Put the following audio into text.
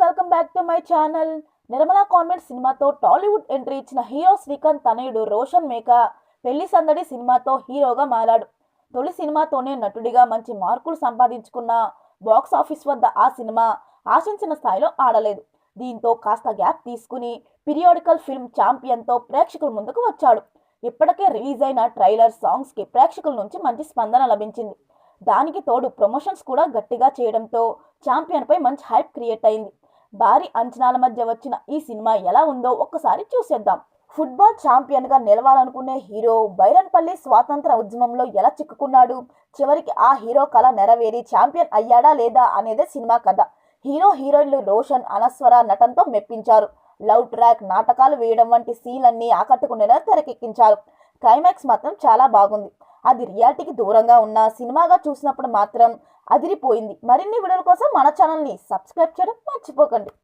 Welcome back to my channel. Nirmala convent సినిమాతో Tollywood entry ఇచ్చిన hero Srikanth తనయుడు రోషన్ మేకా పెళ్లి సందడి సినిమాతో హీరోగా మారాడు. తొలి సినిమాతోనే నటుడిగా మంచి మార్కులు సంపాదించుకున్న బాక్స్ ఆఫీస్ వద్ద ఆ సినిమా ఆశించిన స్థాయిలో ఆడలేదు. దీంతో కాస్త గ్యాప్ తీసుకుని పీరియాడికల్ ఫిల్మ్ ఛాంపియన్తో ప్రేక్షకుల ముందుకు వచ్చాడు. ఇప్పటికే రిలీజ్ అయిన ట్రైలర్ సాంగ్స్కి ప్రేక్షకుల నుంచి మంచి స్పందన లభించింది. దానికి తోడు ప్రమోషన్స్ కూడా గట్టిగా చేయడంతో ఛాంపియన్ పై మంచి హైప్ క్రియేట్ అయింది. భారీ అంచనాల మధ్య వచ్చిన ఈ సినిమా ఎలా ఉందో ఒక్కసారి చూసేద్దాం. ఫుట్బాల్ ఛాంపియన్ గా నిలవాలనుకునే హీరో బైరన్పల్లి స్వాతంత్ర ఉద్యమంలో ఎలా చిక్కుకున్నాడు, చివరికి ఆ హీరో కళ నెరవేరి ఛాంపియన్ అయ్యాడా లేదా అనేదే సినిమా కథ. హీరో హీరోయిన్లు రోషన్, అనస్వర నటనతో మెప్పించారు. లవ్ ట్రాక్, నాటకాలు వేయడం వంటి సీన్లన్నీ ఆకట్టుకునేలా తెరకెక్కించారు. క్లైమాక్స్ మాత్రం చాలా బాగుంది. అది రియాలిటీకి దూరంగా ఉన్న సినిమాగా చూసినప్పుడు మాత్రం అదిరిపోయింది. మరిన్ని వీడియోల కోసం మన ఛానల్ని సబ్స్క్రైబ్ చేయడం మర్చిపోకండి.